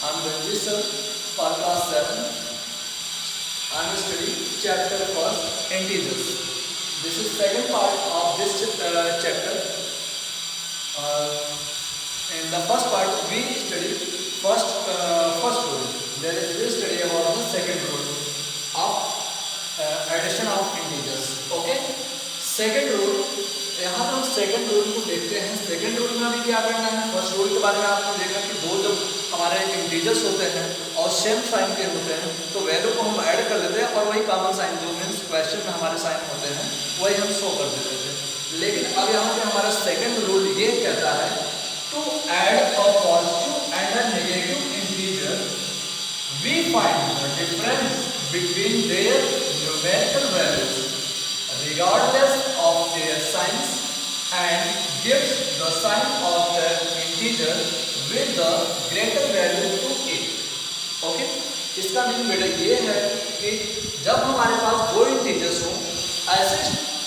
I'm Ranjit sir for class 7. I'm studying chapter first integers. This is second part of this chapter. In the first part we study first rule. Then we study about the second rule of addition of integers. Okay. Second rule, यहाँ पर हम second rule को देखते हैं। Second rule में हमें क्या करना है? फर्स्ट रूल के बारे में आपने देखा कि दो जब हमारे इंटीजर्स होते हैं और सेम साइन के होते हैं तो वैल्यू को हम ऐड कर लेते हैं और वही कॉमन साइन जो मीन्स क्वेश्चन में हमारे साइन होते हैं वही हम शो कर देते थे। लेकिन अब यहाँ पे हमारा सेकंड रूल ये कहता है to add a positive and a negative integer we find the difference between their numerical values regardless of their signs and gives the sign of the integer with the greater value to it. Okay? इसका meaning बेटा ये है कि जब हमारे पास दो integers हो, ऐसे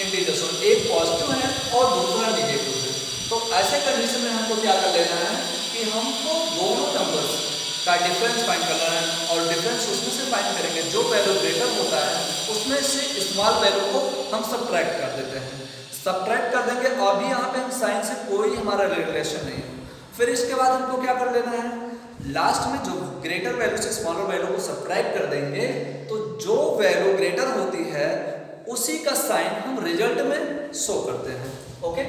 इंटीजर्स हो, एक पॉजिटिव है और दूसरा नेगेटिव है, तो ऐसे कंडीशन में हमको क्या कर लेना है कि हमको दोनों नंबर्स का डिफरेंस फाइंड करना है और डिफरेंस उसमें से फाइंड करेंगे जो वैल्यू ग्रेटर होता है उसमें से स्मॉल वैल्यू को हम सब्ट्रैक्ट कर देते हैं। सब्ट्रैक्ट कर देंगे और अभी यहाँ पे हम साइन से कोई हमारा रिलेशन नहीं है। फिर इसके बाद हमको क्या कर लेना है, लास्ट में जो ग्रेटर वैल्यू से स्मॉलर वैल्यू को सब्ट्रैक्ट कर देंगे तो जो वैल्यू ग्रेटर होती है उसी का साइन हम रिजल्ट में शो करते हैं। ओके,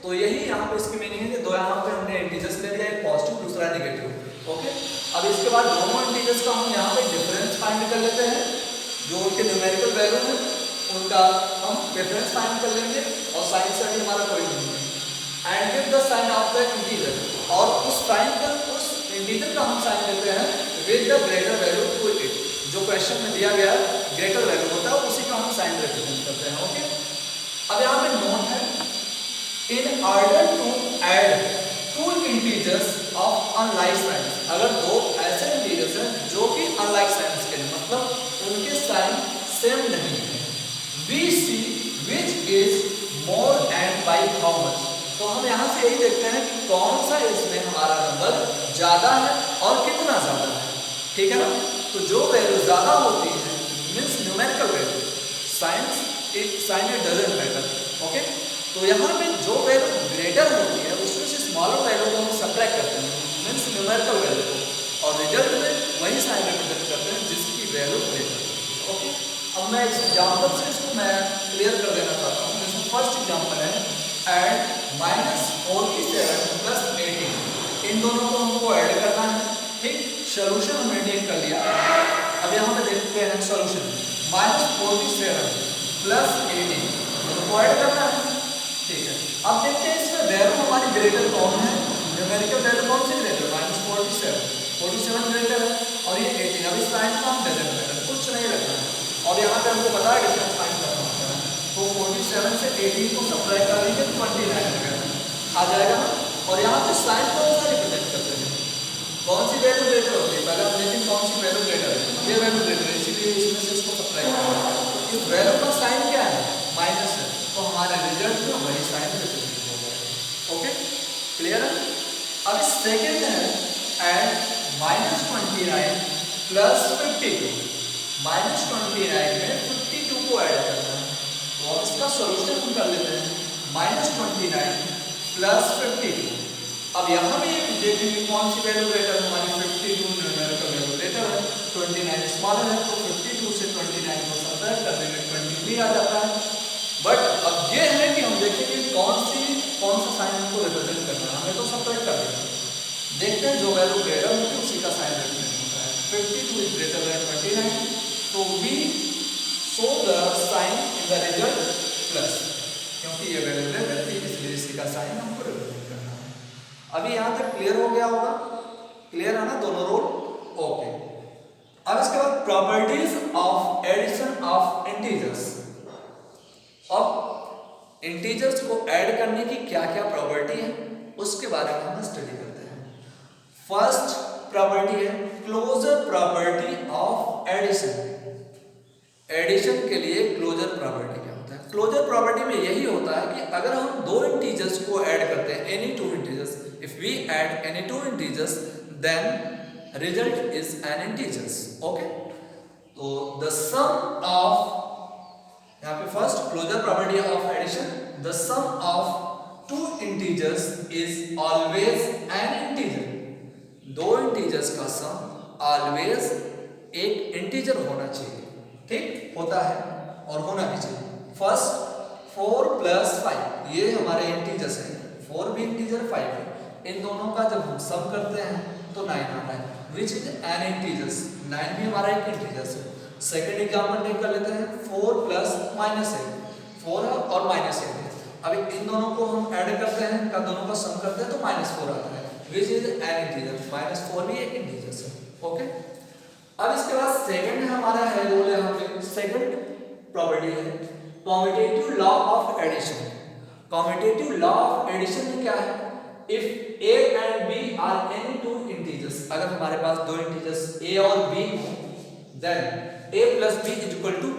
तो यही यहाँ पे इसकी मीनिंग है कि दो यहाँ पे हमने इंटीजर्स ले लिया, एक पॉजिटिव दूसरा नेगेटिव। ओके, अब इसके बाद दोनों इंटीजर्स का हम यहाँ पे डिफरेंस फाइंड कर लेते हैं, जो उनके न्यूमेरिकल वैल्यू है उनका हम डिफरेंस फाइंड कर लेंगे और साइन से भी हमारा कोई नहीं है and give the sign of the integer, और उस साइन का उस इंटीजर का हम साइन देते हैं with the greater value to it. जो क्वेश्चन में दिया गया ग्रेटर वैल्यू होता है उसी का हम साइन रिप्रेजेंट करते हैं। ओके, अब यहाँ पे नोट है in order to add two integers of unlike signs, अगर दो ऐसे इंटीजर्स हैं जो कि अनलाइक साइंस के हैं, मतलब उनके साइन सेम नहीं है, we see which is more and by how much, तो हम यहाँ से यही देखते हैं कि कौन सा इसमें हमारा नंबर ज्यादा है और कितना ज्यादा है। ठीक है ना, तो जो वैल्यू ज्यादा होती है means numerical value, signs sign it doesn't matter. Okay, तो यहाँ पे जो वैल्यू ग्रेटर होती है उसमें से स्मॉलर वैल्यू को हम सब्ट्रैक्ट करते हैं मीन्स न्यूमेरिकल वैल्यू को, और रिजल्ट में वही साइन रिप्रेजेंट करते हैं जिसकी वैल्यू ग्रेटर होती है। ओके, अब मैं इस एग्जाम्पल से इसको मैं क्लियर कर देना चाहता हूँ। जैसे फर्स्ट एग्जाम्पल है एड -47 + 18, इन दोनों को हमको ऐड करना है। ठीक, सोल्यूशन हम मेंटेन कर लिया। अब यहाँ पे देखते हैं सोल्यूशन -47 + 18 दोनों को ऐड करना है। ठीक है, अब देखते हैं इसमें वैल्यू हमारी ग्रेटर कौन है, न्यूमेरिकल वैल्यू कौन सी ग्रेटर, -47 ग्रेटर है और ये 18। अब इस साइन का हम डजंट मैटर कुछ नहीं रखना है और यहाँ पे हमको पता है डिफरेंस फाइंड करना होता है, तो 47 से 18 को सब्ट्रैक्ट कर देंगे 29 आ जाएगा ना। और यहाँ पे साइन कौन सा रिप्रेजेंट करते हैं, कौन सी वैल्यू ग्रेटर होती है, पहले हम देखें कौन सी वैल्यू ग्रेटर है, ये वैल्यू ग्रेटर है इसीलिए इसमें से इसको सब्ट्रैक्ट करेंगे। इस वैल्यू का साइन क्या है, माइनस है, तो हमारे रिजल्ट में वही साइन रिप्रेजेंट हो जाएगा। ओके, क्लियर है। अब इस सेकंड है एंड -29 + 52, -29 में 52 को ऐड करना है, तो अब इसका सॉल्यूशन हम कर लेते हैं -29 + 52। अब यहाँ भी देखेंगे कौन सी वैल्यू ग्रेटर है, हमारी 52 न्यूमेरिकल वैल्यू ग्रेटर है, 29 स्मॉलर है, तो 52 से 29 को सब्ट्रैक्ट कर देंगे 23 आ जाता है। बट अब ये है कि हम देखेंगे कौन सा साइन हमको रिप्रेजेंट करना है, हमें तो सब्ट्रैक्ट कर देना। देखते हैं जो वैल्यू ग्रेटर होती है उसी का साइन रिप्रेजेंट होता है। 52 इज ग्रेटर देन 29, तो we show the sign in the result plus, क्योंकि ये वैल्यू ग्रेटर थी इसलिए इसी का साइन हमको रिप्रेजेंट करना है। अभी यहाँ तक क्लियर हो गया होगा, क्लियर है ना दोनों रूल। ओके, अब इसके बाद properties of addition of integers. अब इंटीजर्स को ऐड करने की क्या क्या प्रॉपर्टी है उसके बारे में हम स्टडी करते हैं। फर्स्ट प्रॉपर्टी है closure property of addition. Addition के लिए क्लोजर प्रॉपर्टी क्या होता है, क्लोजर प्रॉपर्टी में यही होता है कि अगर हम दो इंटीजर्स को ऐड करते हैं, any two integers, if we add any two integers then result is an integers. Okay, तो the sum of, यहाँ पे first closure property of addition, the sum of two integers is always an integer. दो integers का sum always एक integer होना चाहिए, ठीक होता है और होना भी चाहिए। फर्स्ट 4 + 5 ये हमारे इंटीजर्स हैं, 4 भी इंटीजर 5 है, इन दोनों का जब हम सम करते हैं तो 9 आता है, विच इज एन इंटीजर्स। 9 भी हमारा एक इंटीजर्स है। सेकेंड एग्जाम्पल टेक कर लेते हैं, 4 + -8, 4 है और -8 है। अब इन दोनों को हम ऐड करते हैं, का दोनों का सम करते हैं तो -4 आता है, विच इज एन इंटीजर। -4 भी एक इंटीजर है। ओके, अब इसके बाद सेकंड हमारा है रूल, यहाँ पे सेकंड प्रॉपर्टी है commutative law of addition. Commutative law of addition में क्या है, if a and b are any two integers, अगर हमारे पास दो इंटीजर्स a और b हो, then a + b =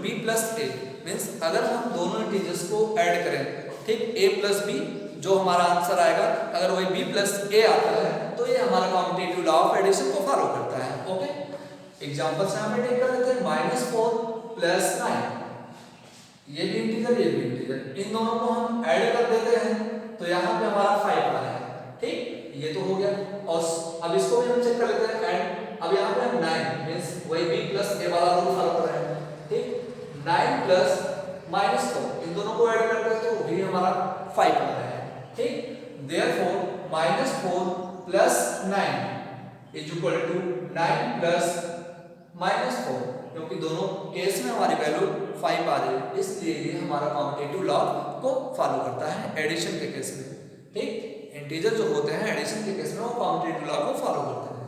b + a, means अगर हम दोनों इंटीजर्स को ऐड करें, ठीक, a + b जो हमारा आंसर आएगा, अगर वही b + a आता है तो ये हमारा कॉम्यूटेटिव लॉ ऑफ एडिशन को फॉलो करता है। ओके, एग्जांपल से हम टेक कर लेते हैं, -4 + 9, ये भी इंटीजर, ये भी इंटीजर, इन दोनों को हम ऐड कर देते हैं तो यहाँ पे हमारा 5 आ रहा है, ठीक, ये तो हो गया। और अब इसको भी हम चेक कर लेते हैं ऐड, अब यहाँ पे 9 मींस वही b + a वाला रूल फॉलो कर रहे हैं, ठीक। 9 + -4 इन दोनों को ऐड करते हैं तो भी हमारा 5 आ रहा है, ठीक। देयरफॉर -4 + 9 = 9 + -4, क्योंकि दोनों केस में हमारी वैल्यू 5 आ रही है, इसलिए ये हमारा कॉम्यूटेटिव लॉ को फॉलो करता है एडिशन के केस में, ठीक। इंटीजर जो होते हैं एडिशन के केस में वो कॉम्यूटेटिव लॉ को फॉलो करते हैं।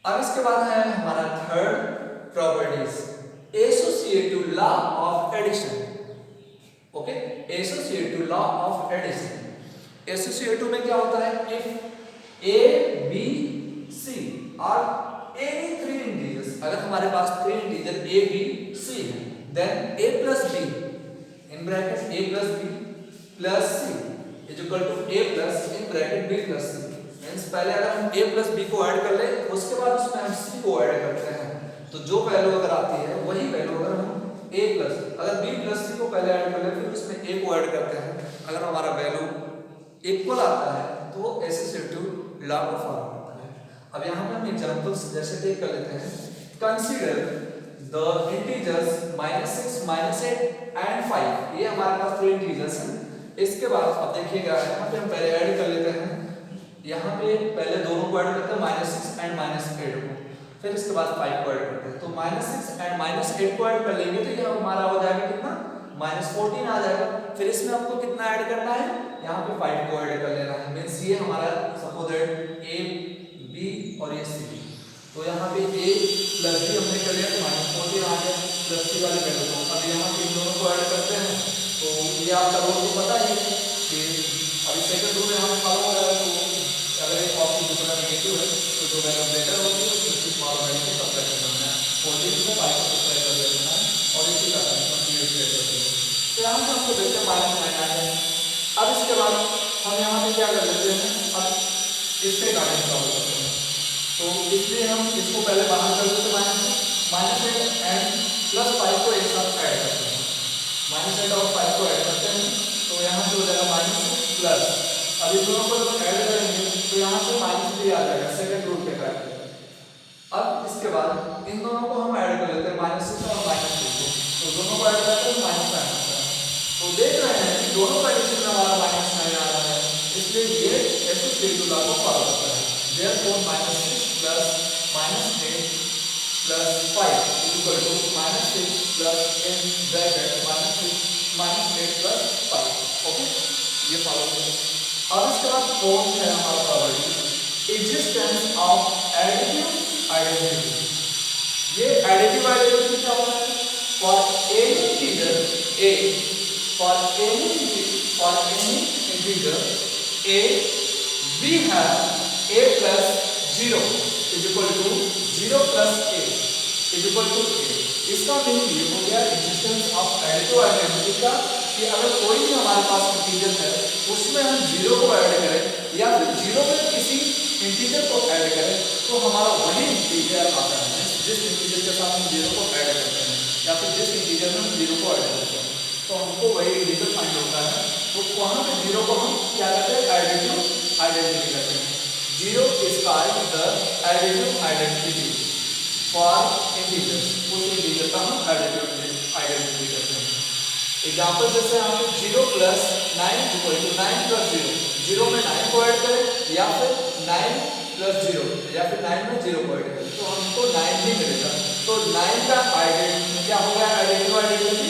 अब इसके बाद है हमारा third properties, associative law of addition. Okay, associative law of addition. Associative में क्या होता है, if a b c are any 3 integers, अगर हमारे पास 3 इंटीजर a b c है, then a + b in bracket a + b + c = a + in bracket b + c, means पहले अगर हम a + b को ऐड कर ले, उसके बाद उसमें हम c को ऐड करते हैं, तो जो वैल्यू अगर आती है वही वैल्यू अगर हम a + अगर b + c को पहले ऐड कर ले, फिर उसमें a को ऐड करते हैं, अगर हमारा वैल्यू इक्वल आता है तो एसोसिएटिव लॉ को फॉलो करता है। अब यहाँ पे हम एग्जांपल्स जैसे टेक कर लेते हैं, कंसीडर द इंटीजर्स -6 -8 एंड 5, ये हमारे पास 3 इंटीजर्स हैं। इसके बाद अब देखिएगा यहाँ पे हम पहले ऐड कर लेते हैं, यहाँ पे पहले दोनों को ऐड करते हैं, -6 एंड -8 को, फिर इसके बाद 5 को ऐड करते हैं, तो -6 एंड -8 को ऐड कर लेंगे तो ये हमारा हो जाएगा कितना, -14 आ जाएगा। फिर इसमें आपको कितना ऐड करना है, यहाँ पे 5 को ऐड कर लेना है, मींस ये हमारा सपोज दैट a b और ये c, तो यहाँ पे a + b हमने कर लिया तो -14 आ गया, + c वाले वैल्यू को। अब यहाँ पे इन दोनों को ऐड करते हैं तो ये आपका रूल तो पता ही है कि अभी सेकंड रूल यहाँ पे फॉलो हो रहा है, तो अगर एक ऑप्शन दूसरा नेगेटिव है तो जो वैल्यू ग्रेटर होती है उसकी स्मॉल वैल्यू को सब्ट्रैक्ट करना है, 14 से 5 को सब्ट्रैक्ट कर देना है और इसी का कंप्लीट कर देना है। तो यहाँ से हमको देखते हैं -9 आ गया। अब इसके बाद हम यहाँ पे क्या कर लेते हैं, अब इसके गार्डन सॉल्व करते हैं, तो इसलिए हम इसको पहले बाहर कर देते हैं, -8 एंड +5 को एक साथ ऐड करते हैं, -8 और 5 को ऐड करते हैं, तो यहाँ से हो जाएगा -6 प्लस, अब इन दोनों को जब ऐड करेंगे तो यहाँ से -3 आ जाएगा सेकंड रूल के कारण। अब इसके बाद इन दोनों को हम ऐड कर लेते हैं, -6 और -3 को, तो दोनों को ऐड करते हैं -9 आता है। तो देख रहे हैं कि दोनों का एडिशन में हमारा -9 आ रहा है, इसलिए ये एसोसिएटिव लॉ को फॉलो करता है। Therefore -6 + -8 + 5 = -6 + in bracket -6 -8 + 5। ओके, ये फॉलो करें। अब इसके बाद फोर्थ है हमारा property, existence of additive identity. ये एडिटिव आइडेंटिटी क्या होता है, for any integer a, for any integer a, we have a + 0 = 0 + a = a। इसका मीनिंग ये हो गया एग्जिस्टेंस ऑफ एडिटिव आइडेंटिटी का, कि अगर कोई भी हमारे पास इंटीजर है उसमें हम 0 को ऐड करें या फिर 0 पे किसी इंटीजर को ऐड करें तो हमारा इंटीजर आता है, जिस इंटीजर के साथ हम 0 को ऐड करते हैं या फिर जिस इंटीजर में हम 0 को ऐड करते हैं, तो हमको वही इंटीजर फाइंड होता है। तो वहाँ पे 0 को हम क्या करते हैं, एडिटिव आइडेंटिटी करते हैं। 0 is called the additive identity for integers, उस इंटीजर का हम एडिटिव आइडेंटिटी करते हैं। एग्जाम्पल जैसे यहाँ पे 0 प्लस 9 इक्वल टू 9 प्लस 0, 0 में 9 को ऐड करें या फिर 9 प्लस 0 या फिर 9 में 0 को ऐड करें तो हमको 9 ही मिलेगा। तो 9 का आइडेंटिटी क्या होगा, एडिटिव आइडेंटिटी